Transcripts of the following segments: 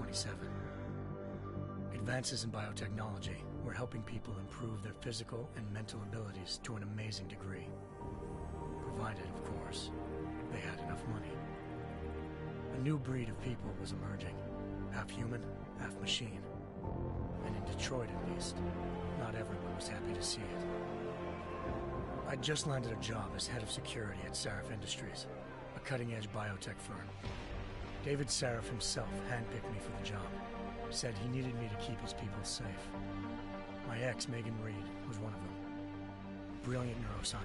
2027. Advances in biotechnology were helping people improve their physical and mental abilities to an amazing degree. Provided, of course, they had enough money. A new breed of people was emerging, half human, half machine. And in Detroit, at least, not everyone was happy to see it. I'd just landed a job as head of security at Sarif Industries, a cutting-edge biotech firm. David Sarif himself handpicked me for the job, said he needed me to keep his people safe. My ex, Megan Reed, was one of them. Brilliant neuroscientist.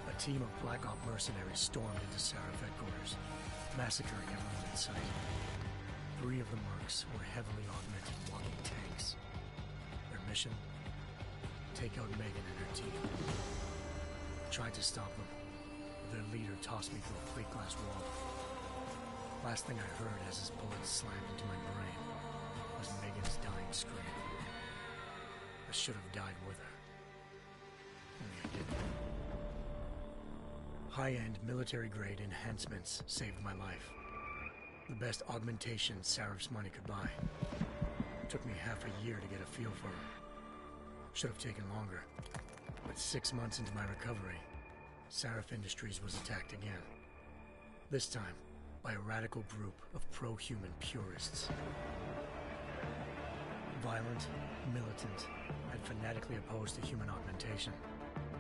A team of Black Op mercenaries stormed into Sarif headquarters, massacring everyone in sight. 3 of the mercs were heavily augmented walking tanks. Their mission? Take out Megan and her team. I tried to stop them, but their leader tossed me through a plate glass wall. Last thing I heard as his bullets slammed into my brain was Megan's dying scream. I should have died with her. Only I didn't. High-end military-grade enhancements saved my life. The best augmentation Sarif's money could buy. Took me half a year to get a feel for her. Should have taken longer. But 6 months into my recovery, Sarif Industries was attacked again. This time, by a radical group of pro-human purists. Violent, militant, and fanatically opposed to human augmentation.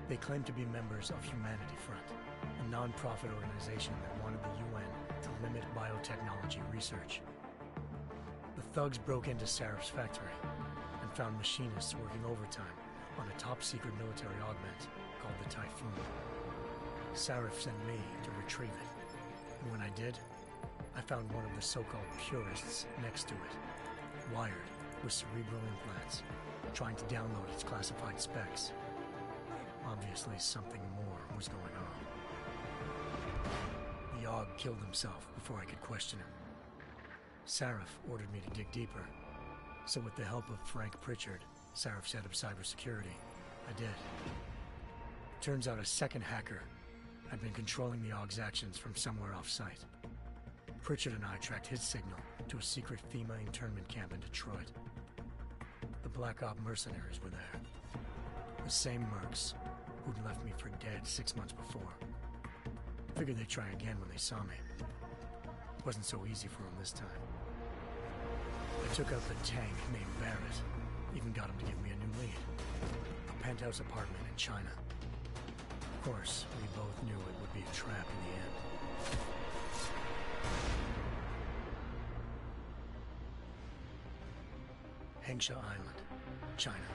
They claimed to be members of Humanity Front, a non-profit organization that wanted the UN to limit biotechnology research. The thugs broke into Sarif's factory and found machinists working overtime on a top-secret military augment called the Typhoon. Sarif sent me to retrieve it, and when I did, I found one of the so-called purists next to it, wired with cerebral implants, trying to download its classified specs. Obviously, something more was going on. The AUG killed himself before I could question him. Sarif ordered me to dig deeper, so with the help of Frank Pritchard, Sarif's head of cybersecurity, I did. Turns out a second hacker had been controlling the AUG's actions from somewhere off-site. Pritchard and I tracked his signal to a secret FEMA internment camp in Detroit. The Black Op mercenaries were there. The same mercs who'd left me for dead 6 months before. Figured they'd try again when they saw me. Wasn't so easy for them this time. I took out the tank named Barrett. Even got him to give me a new lead. A penthouse apartment in China. Of course, we both knew it would be a trap in the end. Hengsha Island, China.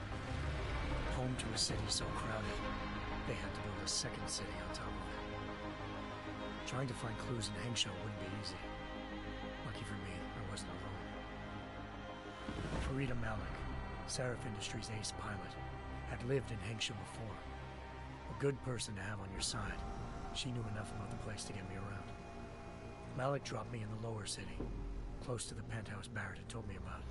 Home to a city so crowded, they had to build a second city on top of it. Trying to find clues in Hengsha wouldn't be easy. Lucky for me, I wasn't alone. Farida Malik, Sarif Industries' ace pilot, had lived in Hengsha before. A good person to have on your side. She knew enough about the place to get me around. Malik dropped me in the lower city, close to the penthouse Barrett had told me about.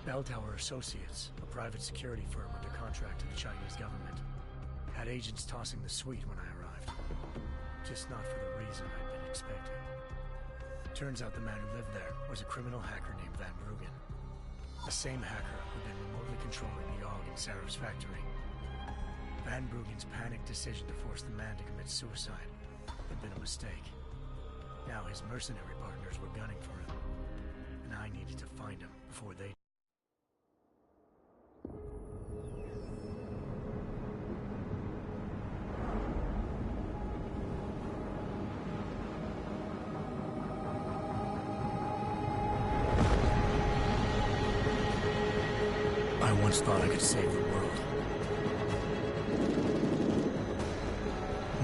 Bell Tower Associates, a private security firm under contract to the Chinese government, had agents tossing the suite when I arrived. Just not for the reason I'd been expecting. Turns out the man who lived there was a criminal hacker named Van Bruggen. The same hacker who'd been remotely controlling the AUG in Sarif's factory. Van Bruggen's panicked decision to force the man to commit suicide had been a mistake. Now his mercenary partners were gunning for him, and I needed to find him before they... I once thought I could save the world.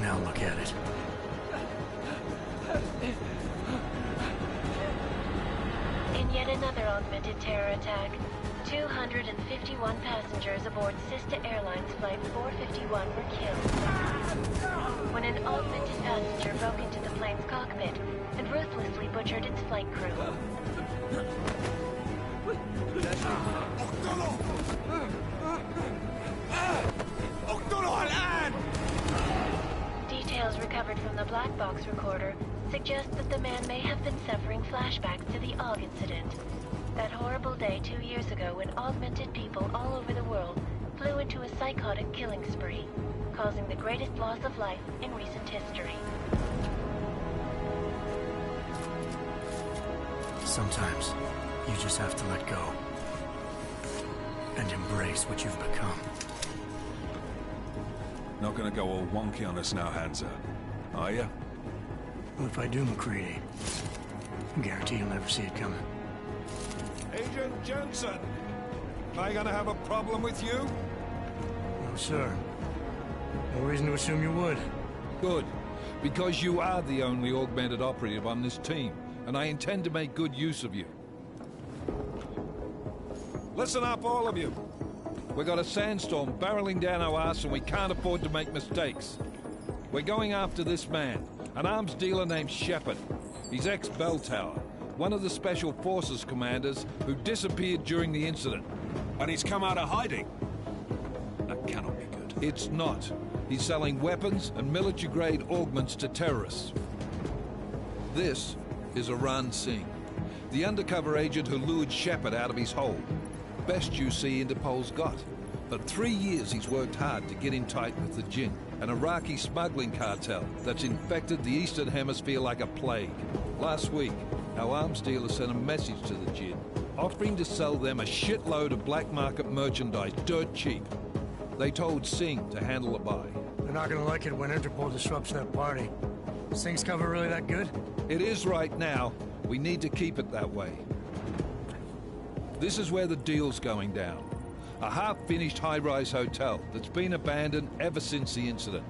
Now look at it. In yet another augmented terror attack, 251 passengers aboard Sista Airlines Flight 451 were killed when an augmented passenger broke into the plane's cockpit and ruthlessly butchered its flight crew. Details recovered from the black box recorder suggest that the man may have been suffering flashbacks to the Og incident. That horrible day 2 years ago when augmented people all over the world flew into a psychotic killing spree, causing the greatest loss of life in recent history. Sometimes, you just have to let go. And embrace what you've become. Not gonna go all wonky on us now, Hansa, are ya? Well, if I do, MacReady, I guarantee you'll never see it coming. Agent Jensen! Am I gonna have a problem with you? No, sir. No reason to assume you would. Good. Because you are the only augmented operative on this team, and I intend to make good use of you. Listen up, all of you. We got a sandstorm barreling down our arse and we can't afford to make mistakes. We're going after this man, an arms dealer named Shepard. He's ex-Bell Tower, one of the Special Forces commanders who disappeared during the incident. And he's come out of hiding. That cannot be good. It's not. He's selling weapons and military-grade augments to terrorists. This is Aran Singh, the undercover agent who lured Shepard out of his hole. Best you see Interpol's got. For 3 years he's worked hard to get in tight with the Jinn, an Iraqi smuggling cartel that's infected the Eastern Hemisphere like a plague. Last week, our arms dealer sent a message to the Jinn, offering to sell them a shitload of black market merchandise dirt cheap. They told Singh to handle the buy. They're not gonna like it when Interpol disrupts that party. Singh's cover really that good? It is right now. We need to keep it that way. This is where the deal's going down. A half-finished high-rise hotel that's been abandoned ever since the incident.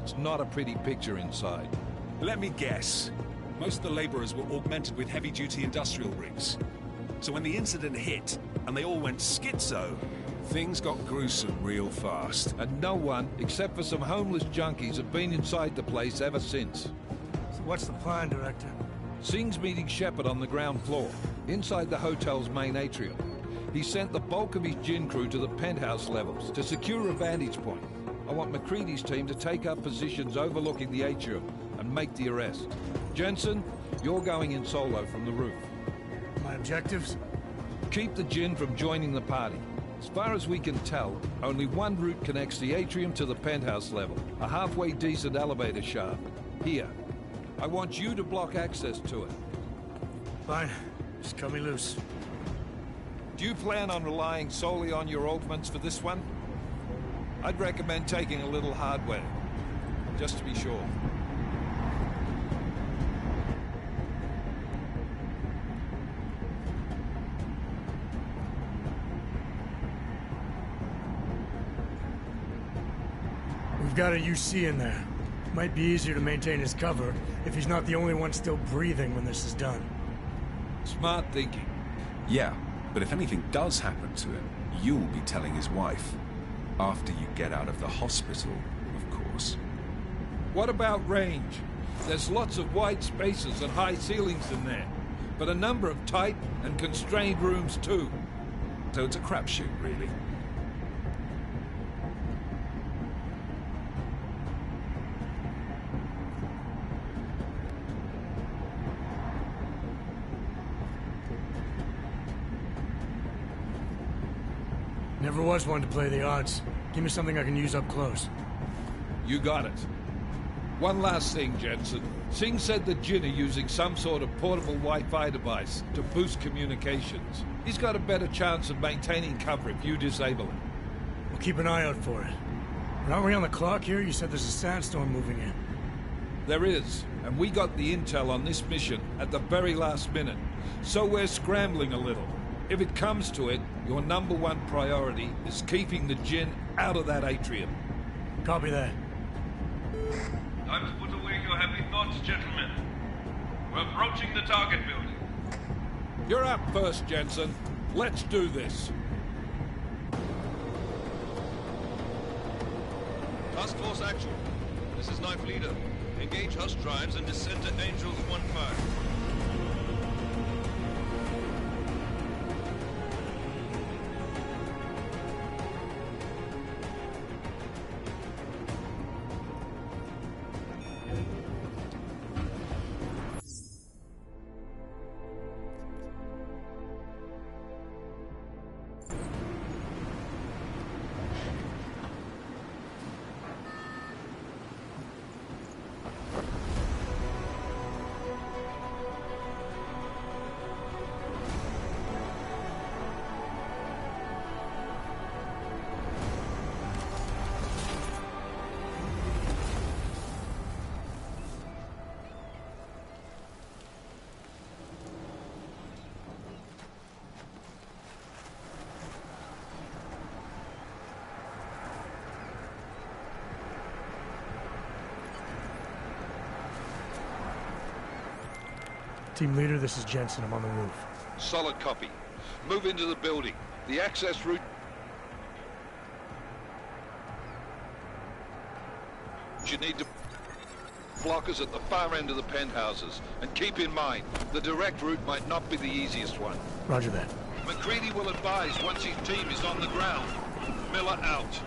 It's not a pretty picture inside. Let me guess. Most of the laborers were augmented with heavy-duty industrial rigs. So when the incident hit, and they all went schizo, things got gruesome real fast. And no one, except for some homeless junkies, have been inside the place ever since. So what's the plan, Director? Singh's meeting Shepard on the ground floor, inside the hotel's main atrium. He sent the bulk of his Jinn crew to the penthouse levels to secure a vantage point. I want MacReady's team to take up positions overlooking the atrium and make the arrest. Jensen, you're going in solo from the roof. My objectives? Keep the Jinn from joining the party. As far as we can tell, only one route connects the atrium to the penthouse level, a halfway decent elevator shaft. Here. I want you to block access to it. Fine. Just cut me loose. Do you plan on relying solely on your augments for this one? I'd recommend taking a little hardware, just to be sure. We've got a UC in there. Might be easier to maintain his cover if he's not the only one still breathing when this is done. Smart thinking. Yeah, but if anything does happen to him, you'll be telling his wife. After you get out of the hospital, of course. What about range? There's lots of wide spaces and high ceilings in there, but a number of tight and constrained rooms too. So it's a crapshoot, really. Never was one to play the odds. Give me something I can use up close. You got it. One last thing, Jensen. Singh said the Jinn are using some sort of portable Wi-Fi device to boost communications. He's got a better chance of maintaining cover if you disable it. We'll keep an eye out for it. But aren't we on the clock here? You said there's a sandstorm moving in. There is, and we got the intel on this mission at the very last minute. So we're scrambling a little. If it comes to it, your #1 priority is keeping the Jinn out of that atrium. Copy that. Time to put away your happy thoughts, gentlemen. We're approaching the target building. You're up first, Jensen. Let's do this. Task Force action. This is Knife Leader. Engage Hush drives and descend to Angels 1-5. Team leader, this is Jensen. I'm on the roof. Solid copy. Move into the building. The access route... You need to... Blockers at the far end of the penthouses. And keep in mind, the direct route might not be the easiest one. Roger that. McCready will advise once his team is on the ground. Miller out.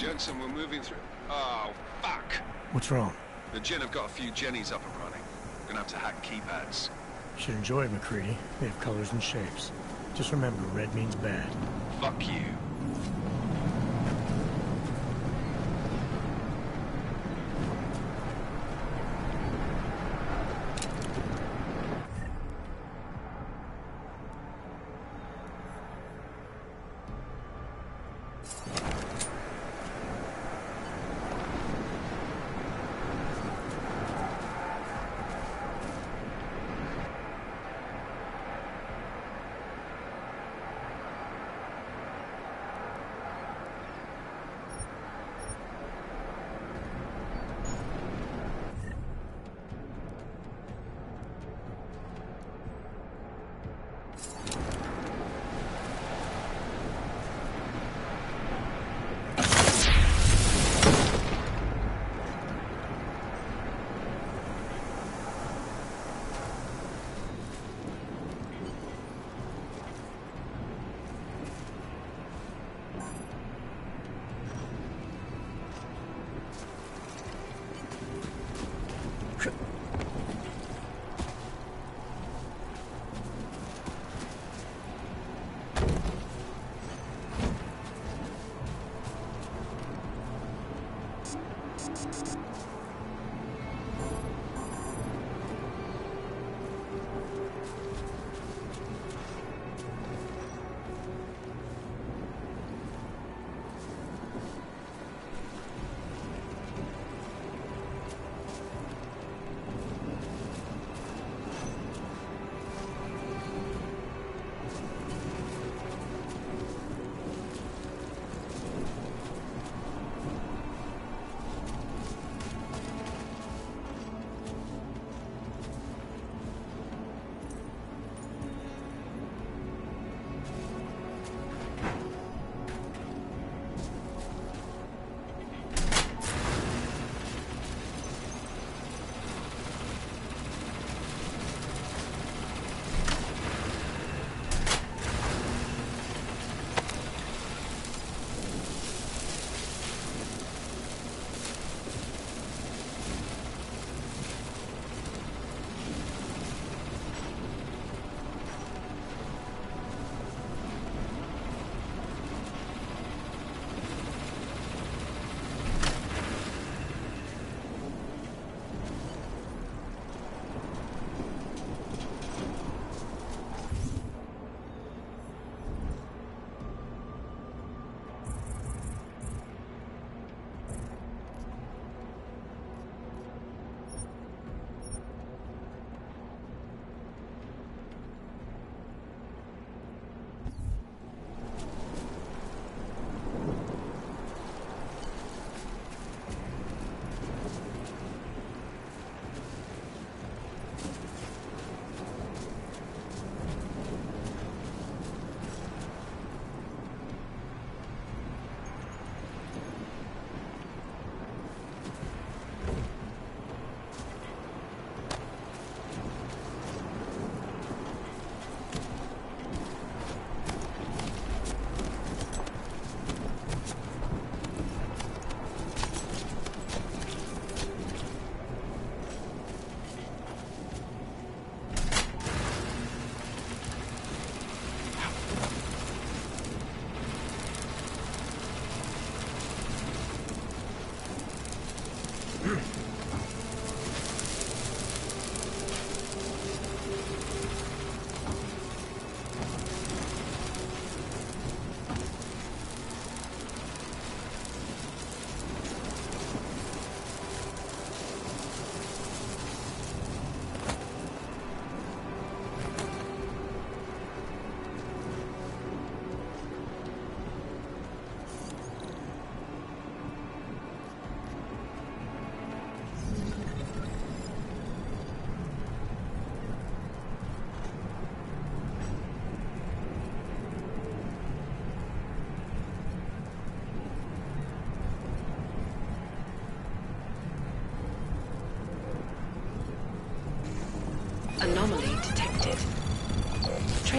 Jensen, we're moving through... Oh, fuck! What's wrong? The Jinn have got a few Jennies up and running. Gonna have to hack keypads. Should enjoy it, McCready. They have colors and shapes. Just remember, red means bad. Fuck you.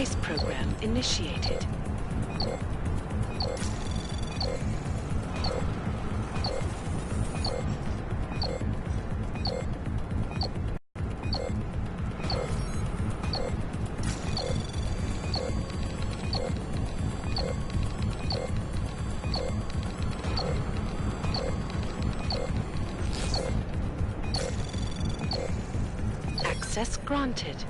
Space program initiated. Access granted.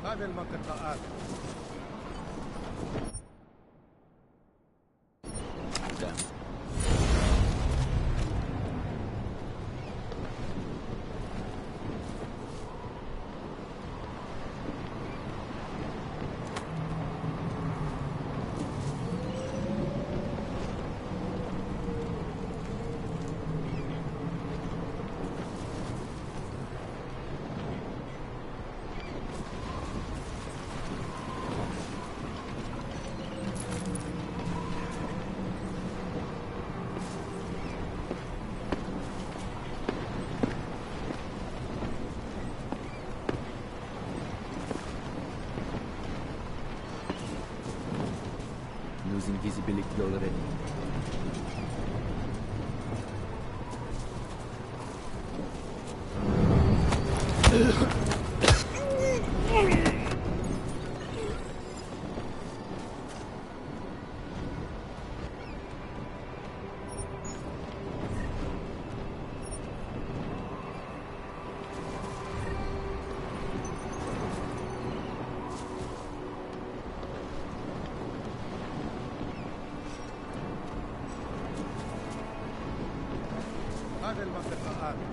هذه المنطقة آمنة. Losing visibility already. هذه المنطقة آمنة.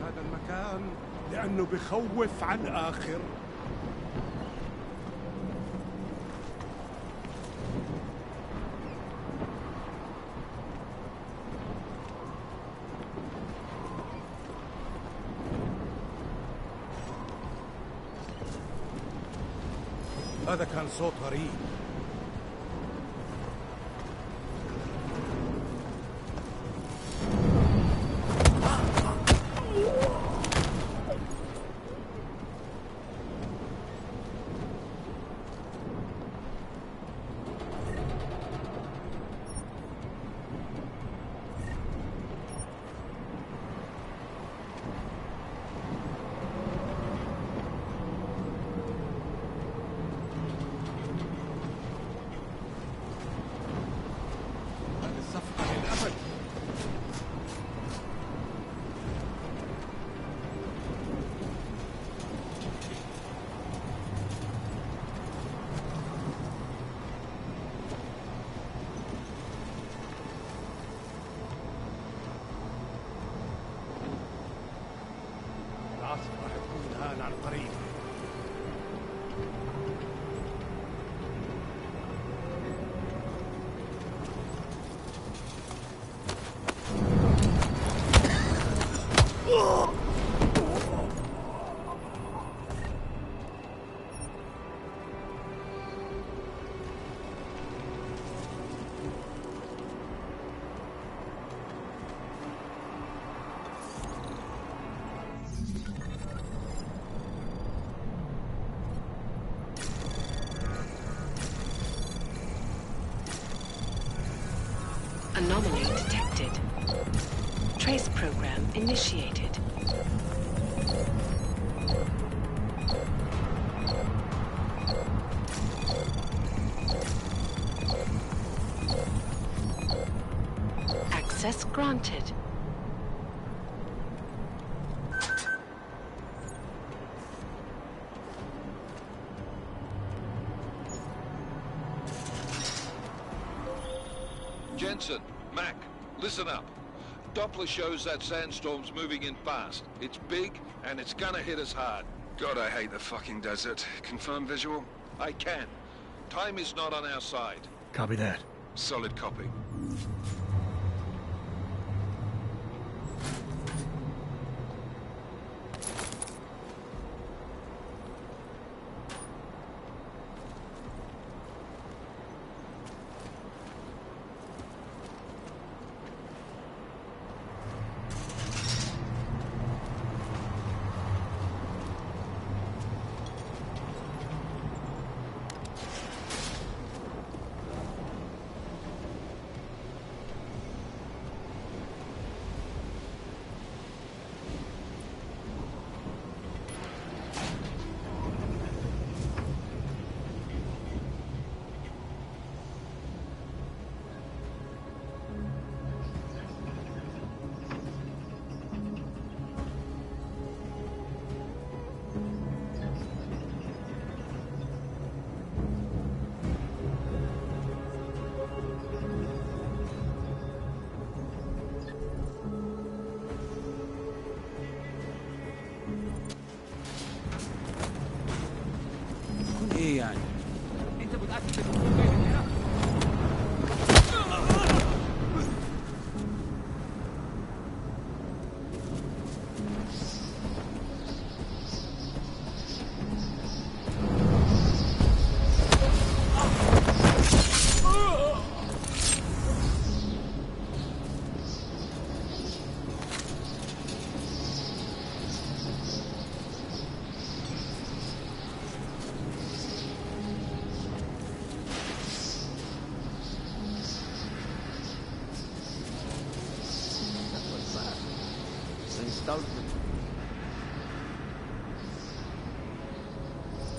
هذا المكان لأنه بخوف على الآخر. هذا كان صوت غريب. القريب. Anomaly detected. Trace program initiated. Access granted. Jensen, Mac, listen up. Doppler shows that sandstorm's moving in fast. It's big, and it's gonna hit us hard. God, I hate the fucking desert. Confirm visual? I can. Time is not on our side. Copy that. Solid copy. ايه يعني؟ انت متأكد انه جاي من هنا؟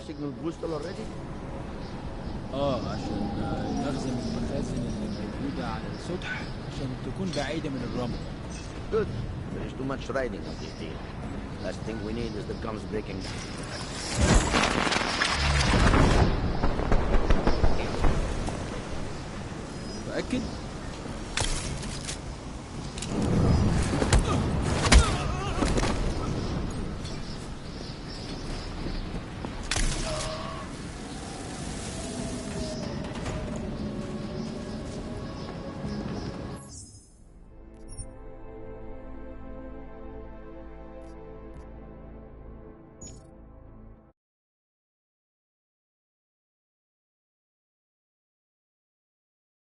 Signal booster already? عشان نخزن المخازن اللي موجودة على السطح عشان تكون بعيدة من الرمل. Good. There is too much riding on this deal. Last thing we need is the guns breaking down. متأكد؟